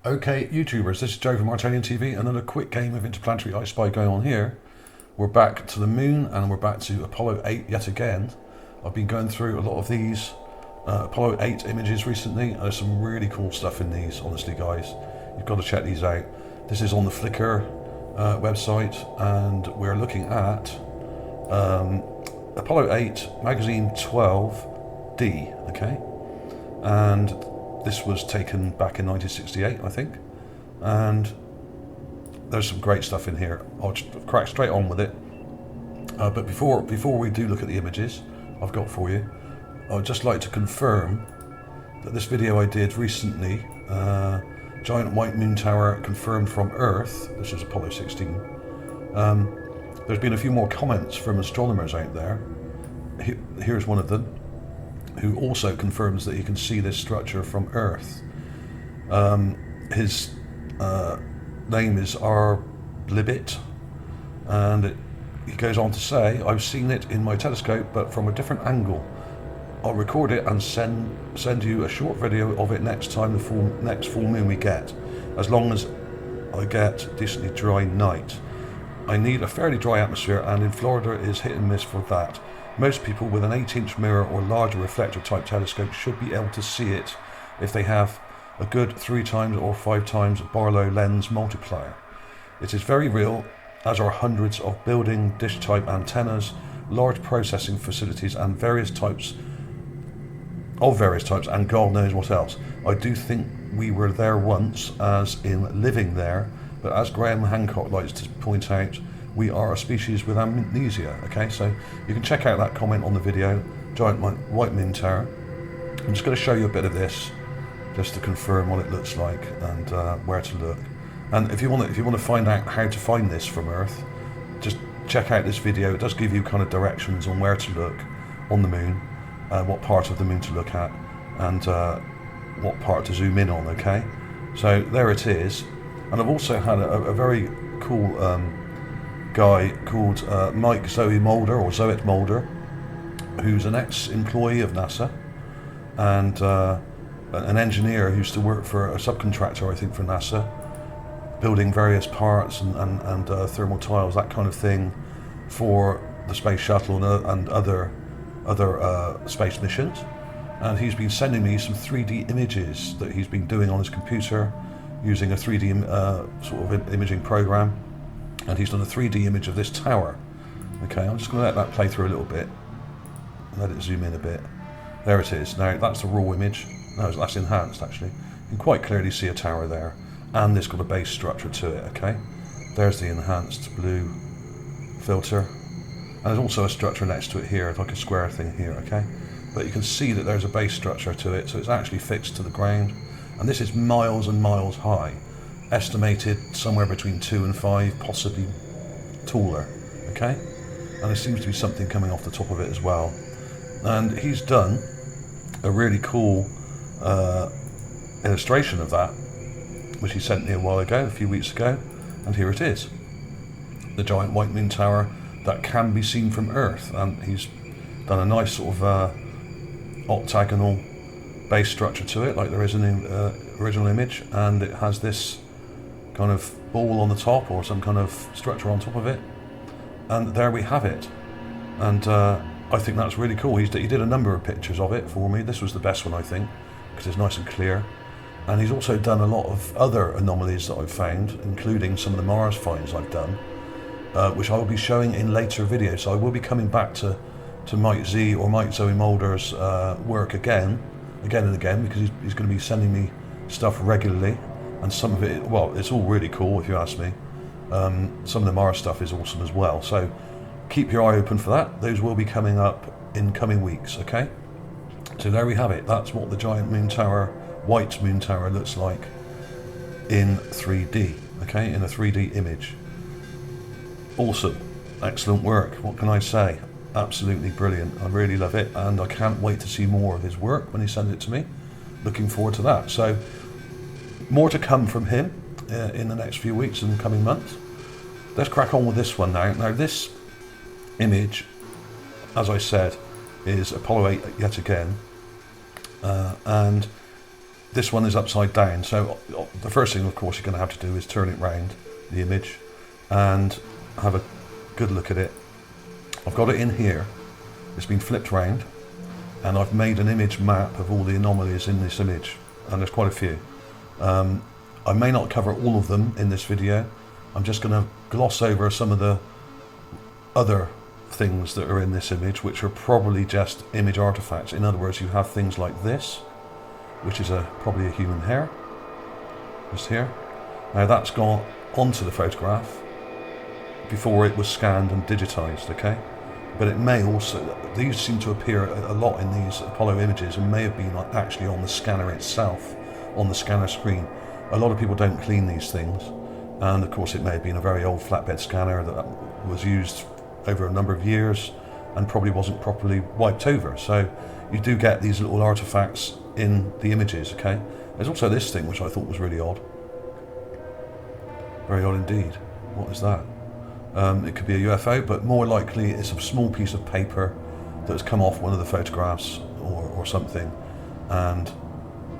Okay, YouTubers, this is Joe from ArtAlienTV. Another quick game of interplanetary I Spy going on here. We're back to the moon and we're back to Apollo 8 yet again. I've been going through a lot of these Apollo 8 images recently. There's some really cool stuff in these, honestly guys. You've got to check these out. This is on the Flickr website, and we're looking at Apollo 8 magazine 12D, okay? And this was taken back in 1968, I think, and there's some great stuff in here. I'll just crack straight on with it. But before we do look at the images I've got for you, I'd just like to confirm that this video I did recently, giant white moon tower confirmed from Earth, this is Apollo 16, there's been a few more comments from astronomers out there. Here's one of them, who also confirms that he can see this structure from Earth. His name is ArtAlienTV, and he goes on to say, I've seen it in my telescope, but from a different angle. I'll record it and send you a short video of it next time next full moon we get, as long as I get a decently dry night. I need a fairly dry atmosphere, and in Florida it is hit and miss for that. Most people with an 8-inch mirror or larger reflector type telescope should be able to see it if they have a good 3 times or 5 times Barlow lens multiplier. It is very real, as are hundreds of building dish type antennas, large processing facilities and various types, and God knows what else. I do think we were there once, as in living there, but as Graham Hancock likes to point out, we are a species with amnesia. Okay, so you can check out that comment on the video, giant white moon tower. I'm just going to show you a bit of this, just to confirm what it looks like and where to look. And if you want to find out how to find this from Earth, just check out this video. It does give you kind of directions on where to look on the moon, what part of the moon to look at, and what part to zoom in on. Okay, so there it is. And I've also had a very cool guy called Mike Zoetmulder, who's an ex-employee of NASA and an engineer who used to work for a subcontractor, I think, for NASA, building various parts and thermal tiles, that kind of thing, for the space shuttle and other space missions. And he's been sending me some 3D images that he's been doing on his computer using a 3D sort of imaging program. And he's done a 3D image of this tower. Okay, I'm just going to let that play through a little bit. Let it zoom in a bit. There it is. Now that's the raw image. No, that's enhanced actually. You can quite clearly see a tower there, and it's got a base structure to it. Okay, there's the enhanced blue filter, and there's also a structure next to it here, like a square thing here. Okay, but you can see that there's a base structure to it, so it's actually fixed to the ground, and this is miles and miles high. Estimated somewhere between 2 and 5, possibly taller. Okay, and there seems to be something coming off the top of it as well. And he's done a really cool illustration of that, which he sent me a few weeks ago, and here it is, the giant white moon tower that can be seen from Earth. And he's done a nice sort of octagonal base structure to it, like there is in the original image, and it has this kind of ball on the top, or some kind of structure on top of it, and there we have it. And I think that's really cool. He did a number of pictures of it for me. This was the best one, I think, because it's nice and clear. And he's also done a lot of other anomalies that I've found, including some of the Mars finds I've done, which I will be showing in later videos. So I will be coming back to Mike Z or Mike Zoetmulder's work again and again, because he's going to be sending me stuff regularly. And some of it, well, it's all really cool if you ask me. Some of the Mars stuff is awesome as well. So keep your eye open for that. Those will be coming up in coming weeks, okay? So there we have it. That's what the giant moon tower, white moon tower, looks like in 3D, okay? In a 3D image. Awesome. Excellent work. What can I say? Absolutely brilliant. I really love it, and I can't wait to see more of his work when he sends it to me. Looking forward to that. So more to come from him in the next few weeks and coming months. Let's crack on with this one now. Now this image, as I said, is Apollo 8 yet again, and this one is upside down. So the first thing, of course, you're going to have to do is turn it round, the image, and have a good look at it. I've got it in here. It's been flipped round, and I've made an image map of all the anomalies in this image, and there's quite a few. I may not cover all of them in this video. I'm just going to gloss over some of the other things that are in this image, which are probably just image artifacts. In other words, you have things like this, which is probably a human hair, just here. Now that's gone onto the photograph before it was scanned and digitized, okay? But it may also, these seem to appear a lot in these Apollo images and may have been actually on the scanner itself, on the scanner screen. A lot of people don't clean these things, and of course it may have been a very old flatbed scanner that was used over a number of years and probably wasn't properly wiped over. So you do get these little artifacts in the images, okay? There's also this thing which I thought was really odd. Very odd indeed. What is that? It could be a UFO, but more likely it's a small piece of paper that's come off one of the photographs or something, and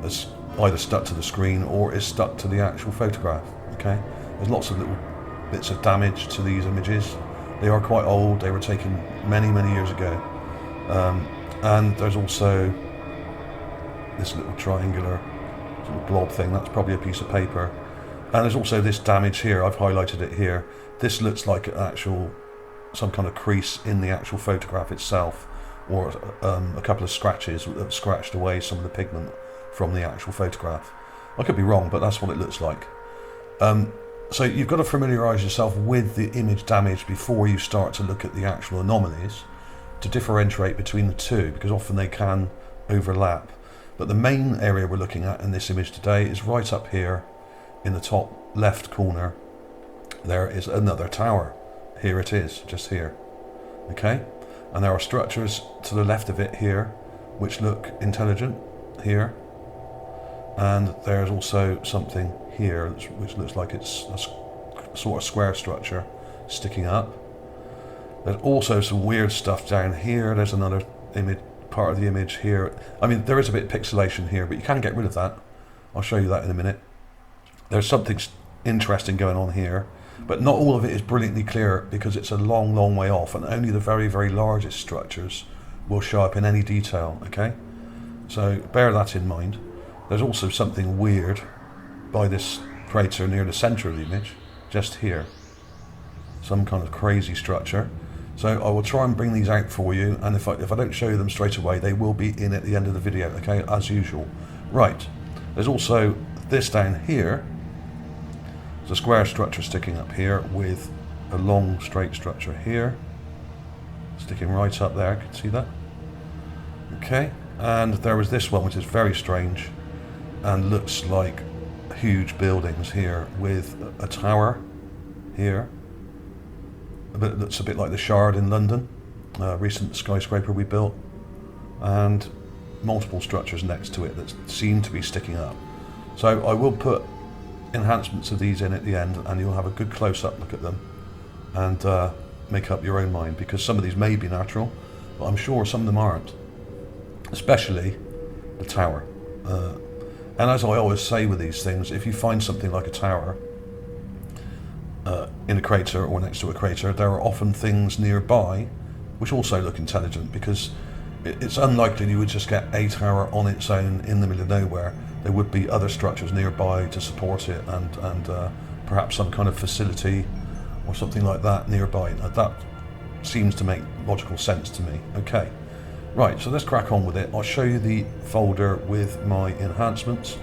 it's either stuck to the screen or is stuck to the actual photograph, okay? There's lots of little bits of damage to these images. They are quite old. They were taken many, many years ago. And there's also this little triangular sort of blob thing. That's probably a piece of paper. And there's also this damage here. I've highlighted it here. This looks like some kind of crease in the actual photograph itself, or a couple of scratches that have scratched away some of the pigment from the actual photograph. I could be wrong, but that's what it looks like. So you've got to familiarise yourself with the image damage before you start to look at the actual anomalies to differentiate between the two, because often they can overlap. But the main area we're looking at in this image today is right up here in the top left corner. There is another tower. Here it is, just here. Okay? And there are structures to the left of it here which look intelligent here. And there's also something here which looks like it's a sort of square structure sticking up. There's also some weird stuff down here. There's another image, part of the image here. I mean, there is a bit of pixelation here, but you can get rid of that. I'll show you that in a minute. There's something interesting going on here, but not all of it is brilliantly clear because it's a long, long way off, and only the very, very largest structures will show up in any detail, okay? So bear that in mind. There's also something weird by this crater near the center of the image, just here. Some kind of crazy structure. So I will try and bring these out for you, and if I don't show you them straight away, they will be in at the end of the video, okay, as usual. Right, there's also this down here. There's a square structure sticking up here with a long straight structure here, sticking right up there, can you see that? Okay, and there was this one which is very strange and looks like huge buildings here with a tower here. It looks a bit like the Shard in London, a recent skyscraper we built, and multiple structures next to it that seem to be sticking up. So I will put enhancements of these in at the end, and you'll have a good close-up look at them and make up your own mind, because some of these may be natural, but I'm sure some of them aren't, especially the tower. And as I always say with these things, if you find something like a tower in a crater or next to a crater, there are often things nearby which also look intelligent, because it's unlikely you would just get a tower on its own in the middle of nowhere. There would be other structures nearby to support it, and perhaps some kind of facility or something like that nearby. Now, that seems to make logical sense to me. Okay, right, so let's crack on with it. I'll show you the folder with my enhancements.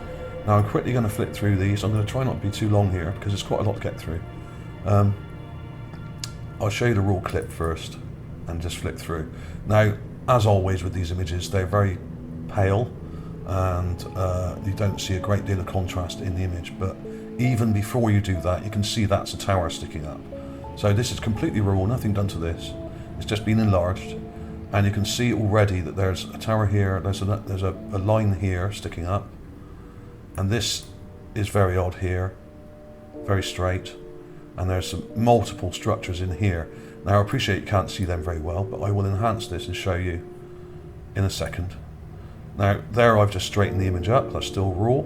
Now I'm quickly going to flip through these. I'm going to try not to be too long here because it's quite a lot to get through. I'll show you the raw clip first and just flick through. Now, as always with these images, they're very pale, and you don't see a great deal of contrast in the image, but even before you do that, you can see that's a tower sticking up. So this is completely raw, nothing done to this. It's just been enlarged, and you can see already that there's a tower here, there's a line here sticking up, and this is very odd here, very straight, and there's some multiple structures in here. Now I appreciate you can't see them very well, but I will enhance this and show you in a second. Now there I've just straightened the image up, that's still raw,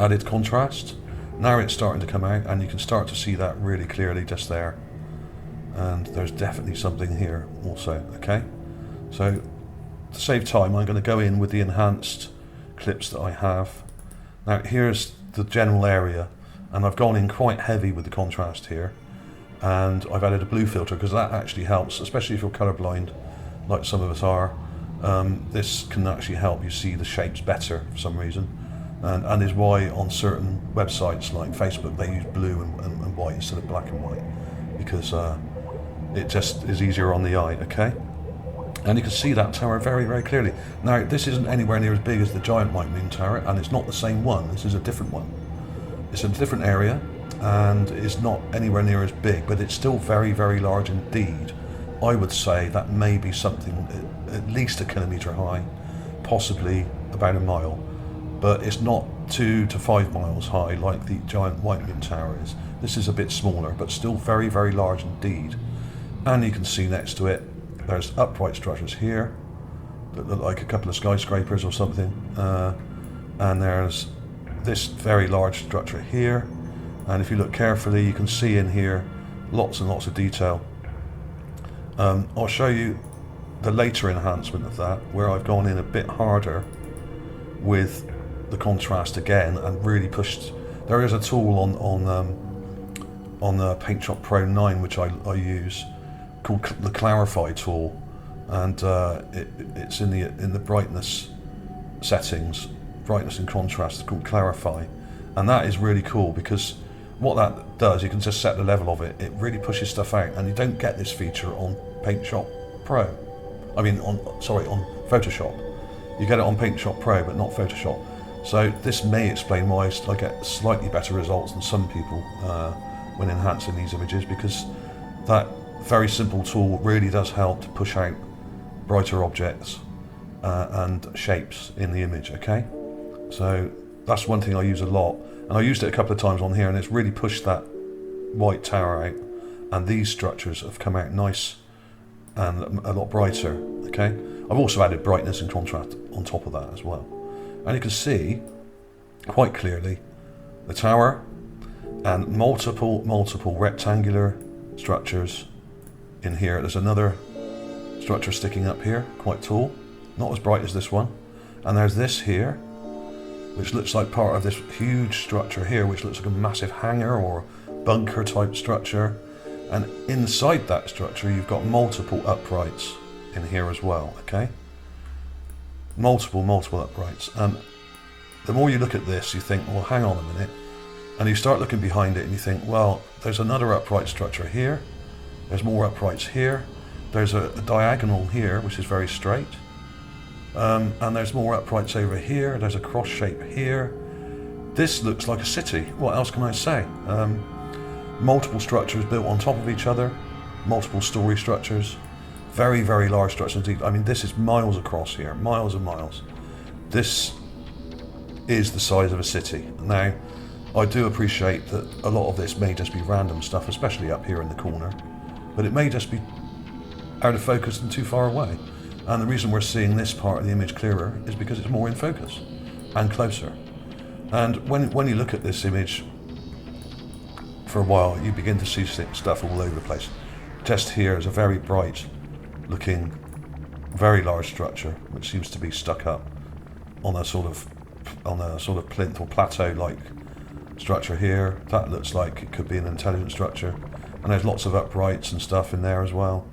added contrast. Now it's starting to come out and you can start to see that really clearly just there. And there's definitely something here also, okay? So to save time, I'm going to go in with the enhanced clips that I have. Now here's the general area, and I've gone in quite heavy with the contrast here, and I've added a blue filter because that actually helps, especially if you're colorblind like some of us are. This can actually help you see the shapes better for some reason, and is why on certain websites like Facebook they use blue and white instead of black and white, because it just is easier on the eye, okay? And you can see that tower very, very clearly. Now, this isn't anywhere near as big as the giant White Moon Tower, and it's not the same one. This is a different one. It's a different area, and it's not anywhere near as big, but it's still very, very large indeed. I would say that may be something at least 1 kilometre high, possibly about a mile, but it's not 2 to 5 miles high like the giant White Moon Tower is. This is a bit smaller, but still very, very large indeed. And you can see next to it, there's upright structures here that look like a couple of skyscrapers or something, and there's this very large structure here, and if you look carefully you can see in here lots and lots of detail. I'll show you the later enhancement of that, where I've gone in a bit harder with the contrast again and really pushed. There is a tool on the PaintShop Pro 9 which I use, called the Clarify tool, and it's in the brightness settings, brightness and contrast, called Clarify, and that is really cool because what that does, you can just set the level of it. It really pushes stuff out, and you don't get this feature on PaintShop Pro. I mean, on Photoshop. You get it on PaintShop Pro, but not Photoshop. So this may explain why I get slightly better results than some people when enhancing these images, because that very simple tool really does help to push out brighter objects and shapes in the image, okay? So that's one thing I use a lot, and I used it a couple of times on here, and it's really pushed that white tower out, and these structures have come out nice and a lot brighter, okay? I've also added brightness and contrast on top of that as well. And you can see quite clearly the tower and multiple rectangular structures in here. There's another structure sticking up here, quite tall, not as bright as this one. And there's this here, which looks like part of this huge structure here, which looks like a massive hangar or bunker type structure. And inside that structure, you've got multiple uprights in here as well, okay? Multiple uprights. And the more you look at this, you think, well, hang on a minute. And you start looking behind it and you think, well, there's another upright structure here. There's more uprights here. There's a diagonal here, which is very straight. And there's more uprights over here. There's a cross shape here. This looks like a city. What else can I say? Multiple structures built on top of each other. Multiple story structures. Very, very large structures indeed. I mean, this is miles across here. Miles and miles. This is the size of a city. Now, I do appreciate that a lot of this may just be random stuff, especially up here in the corner. But it may just be out of focus and too far away. And the reason we're seeing this part of the image clearer is because it's more in focus and closer. And when you look at this image for a while, you begin to see stuff all over the place. Just here is a very bright looking, very large structure, which seems to be stuck up on a sort of plinth or plateau like structure here. That looks like it could be an intelligent structure. And there's lots of uprights and stuff in there as well.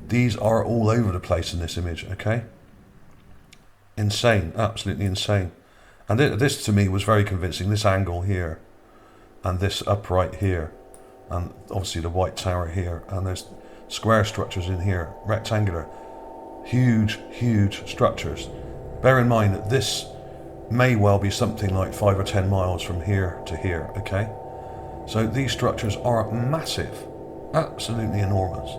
These are all over the place in this image, okay? Insane, absolutely insane. And this to me was very convincing, this angle here, and this upright here, and obviously the white tower here, and there's square structures in here, rectangular, huge structures. Bear in mind that this may well be something like 5 or 10 miles from here to here, okay? So these structures are massive, absolutely enormous,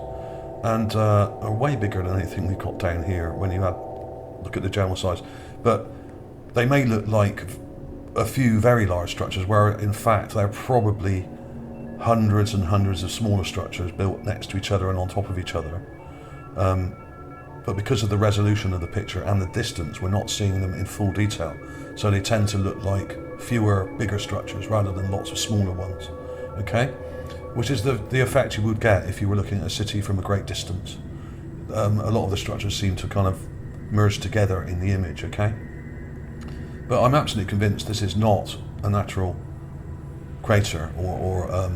and are way bigger than anything we've got down here when you look at the general size. But they may look like a few very large structures, where in fact they're probably hundreds and hundreds of smaller structures built next to each other and on top of each other. but because of the resolution of the picture and the distance, we're not seeing them in full detail. So they tend to look like fewer, bigger structures rather than lots of smaller ones, okay? Which is the effect you would get if you were looking at a city from a great distance. A lot of the structures seem to kind of merge together in the image, okay? But I'm absolutely convinced this is not a natural crater or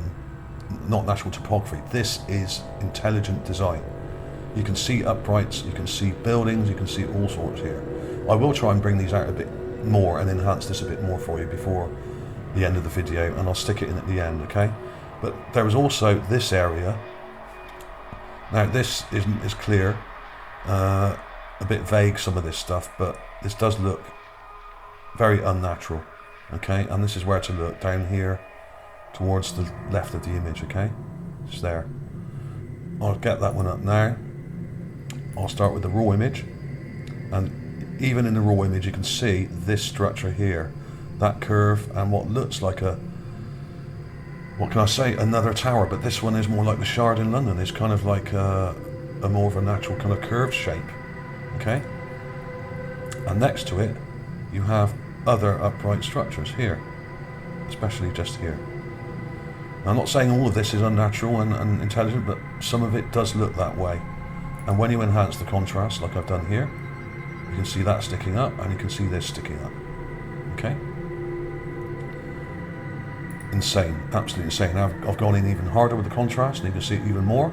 not natural topography. This is intelligent design. You can see uprights, you can see buildings, you can see all sorts here. I will try and bring these out a bit more and enhance this a bit more for you before the end of the video, and I'll stick it in at the end, okay? But there is also this area. Now this is clear, a bit vague, some of this stuff, but this does look very unnatural, okay? And this is where to look, down here towards the left of the image, okay? It's there. I'll get that one up now. I'll start with the raw image, and even in the raw image you can see this structure here, that curve, and what looks like a, what can I say, another tower, but this one is more like the Shard in London. It's kind of like a more of a natural kind of curved shape, okay? And next to it you have other upright structures here, especially just here. Now, I'm not saying all of this is unnatural and intelligent, but some of it does look that way. And when you enhance the contrast, like I've done here, you can see that sticking up, and you can see this sticking up, okay? Insane, absolutely insane. Now I've gone in even harder with the contrast, and you can see it even more.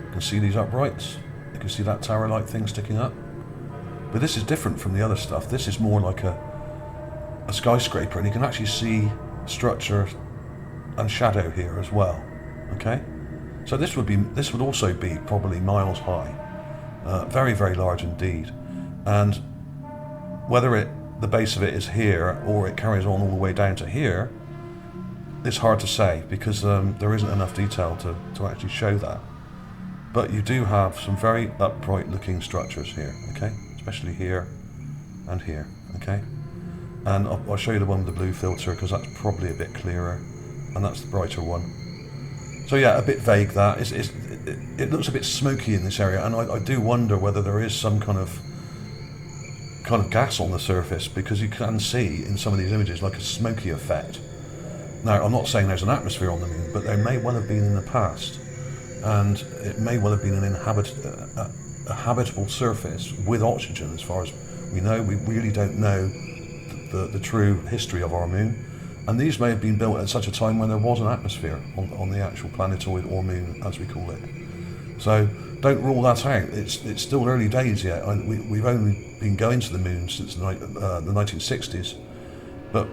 You can see these uprights, you can see that tower-like thing sticking up. But this is different from the other stuff. This is more like a skyscraper, and you can actually see structure and shadow here as well, okay? So this would also be probably miles high, very, very large indeed. And whether the base of it is here or it carries on all the way down to here, it's hard to say, because there isn't enough detail to actually show that. But you do have some very upright looking structures here, okay? Especially here and here, okay? And I'll show you the one with the blue filter, because that's probably a bit clearer, and that's the brighter one. So yeah, a bit vague that. It looks a bit smoky in this area, and I do wonder whether there is some kind of gas on the surface, because you can see in some of these images like a smoky effect. Now, I'm not saying there's an atmosphere on the moon, but there may well have been in the past, and it may well have been a habitable surface with oxygen. As far as we know, we really don't know the true history of our moon, and these may have been built at such a time when there was an atmosphere on the actual planetoid, or moon as we call it. So don't rule that out. It's still early days yet. We've only been going to the moon since the 1960s, but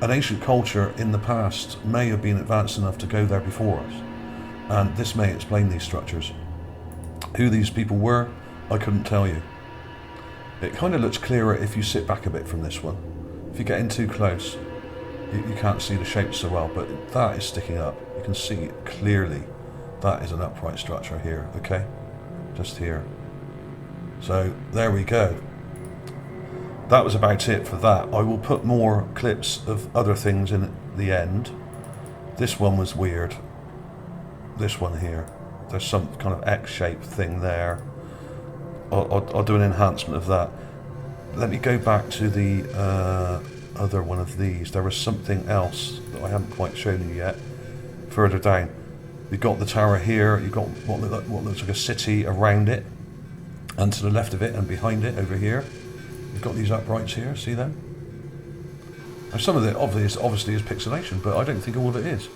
an ancient culture in the past may have been advanced enough to go there before us, and this may explain these structures. Who these people were, I couldn't tell you. It kind of looks clearer if you sit back a bit from this one. If you get in too close, you can't see the shapes so well, but that is sticking up. You can see it clearly. That is an upright structure here, okay? Just here. So there we go. That was about it for that. I will put more clips of other things in at the end. This one was weird. This one here. There's some kind of X-shaped thing there. I'll do an enhancement of that. Let me go back to the other one of these. There was something else that I haven't quite shown you yet. Further down, you've got the tower here. You've got what looks like a city around it, and to the left of it and behind it over here, you've got these uprights here. See them? Now, some of it obviously is pixelation, but I don't think all of it is,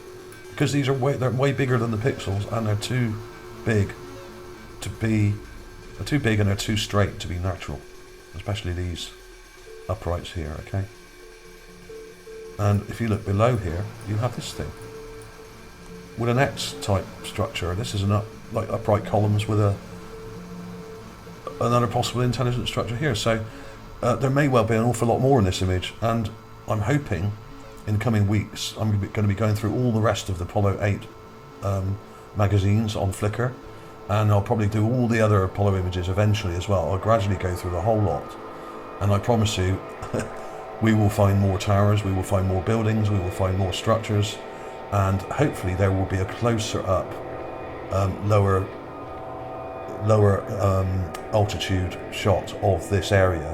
because these are they're way bigger than the pixels, and they're too big to be. They're too big and they're too straight to be natural, especially these uprights here, okay? And if you look below here, you have this thing with an X-type structure. This is like upright columns with another possible intelligent structure here. So there may well be an awful lot more in this image, and I'm hoping in the coming weeks I'm going to be going through all the rest of the Apollo 8 magazines on Flickr. And I'll probably do all the other Apollo images eventually as well. I'll gradually go through the whole lot. And I promise you, we will find more towers, we will find more buildings, we will find more structures, and hopefully there will be a closer up, lower lower altitude shot of this area,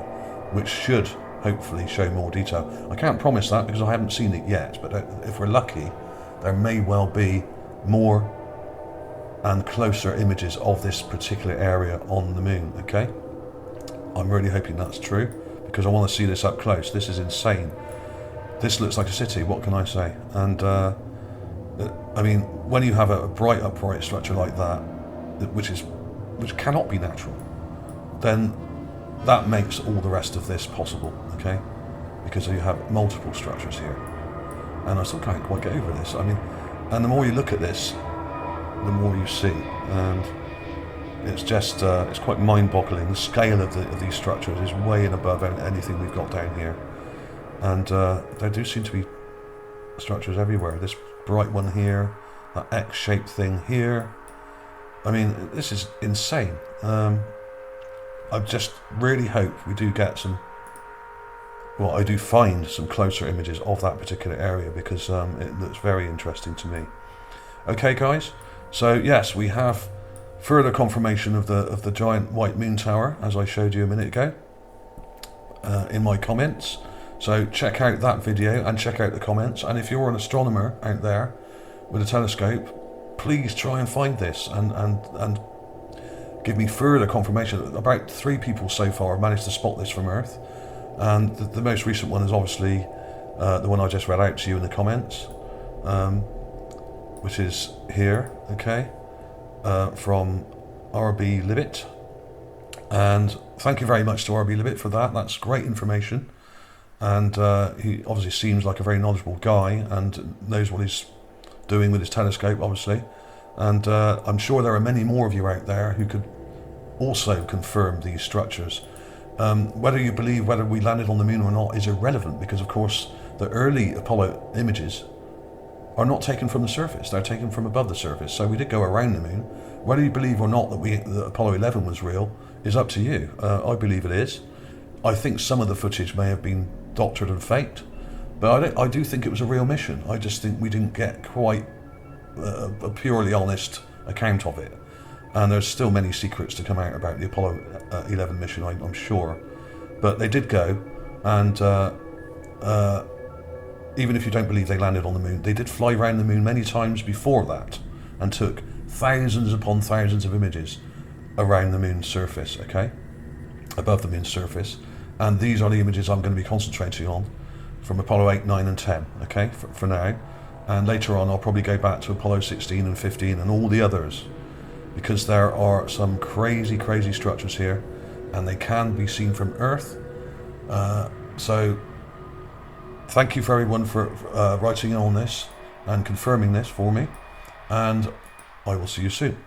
which should hopefully show more detail. I can't promise that because I haven't seen it yet, but if we're lucky, there may well be more and closer images of this particular area on the moon, okay? I'm really hoping that's true because I want to see this up close. This is insane. This looks like a city, what can I say? And I mean, when you have a bright upright structure like that, which cannot be natural, then that makes all the rest of this possible, okay? Because you have multiple structures here. And I still can't quite get over this. I mean, and the more you look at this, the more you see. And it's just, it's quite mind-boggling. The scale of these structures is way and above anything we've got down here. And there do seem to be structures everywhere. This bright one here, that X-shaped thing here. I mean, this is insane. I just really hope we do get some, well, I do find some closer images of that particular area because it looks very interesting to me. Okay, guys. So yes, we have further confirmation of the giant white moon tower, as I showed you a minute ago, in my comments. So check out that video and check out the comments. And if you're an astronomer out there with a telescope, please try and find this and give me further confirmation. About 3 people so far have managed to spot this from Earth, and the most recent one is obviously the one I just read out to you in the comments, which is here, okay, from RB Libet. And thank you very much to RB Libet for that. That's great information, and he obviously seems like a very knowledgeable guy and knows what he's doing with his telescope, obviously. And I'm sure there are many more of you out there who could also confirm these structures. Whether you believe whether we landed on the moon or not is irrelevant, because of course the early Apollo images are not taken from the surface, they're taken from above the surface. So we did go around the moon. Whether you believe or not that Apollo 11 was real is up to you. I believe it is. I think some of the footage may have been doctored and faked, but I do think it was a real mission. I just think we didn't get quite a purely honest account of it, and there's still many secrets to come out about the Apollo 11 mission, I'm sure. But they did go, and even if you don't believe they landed on the moon, they did fly around the moon many times before that and took thousands upon thousands of images around the moon's surface, okay, above the moon's surface. And these are the images I'm going to be concentrating on from Apollo 8, 9 and 10, okay, for now. And later on I'll probably go back to Apollo 16 and 15 and all the others, because there are some crazy, crazy structures here, and they can be seen from Earth. So thank you for everyone for writing in on this and confirming this for me, and I will see you soon.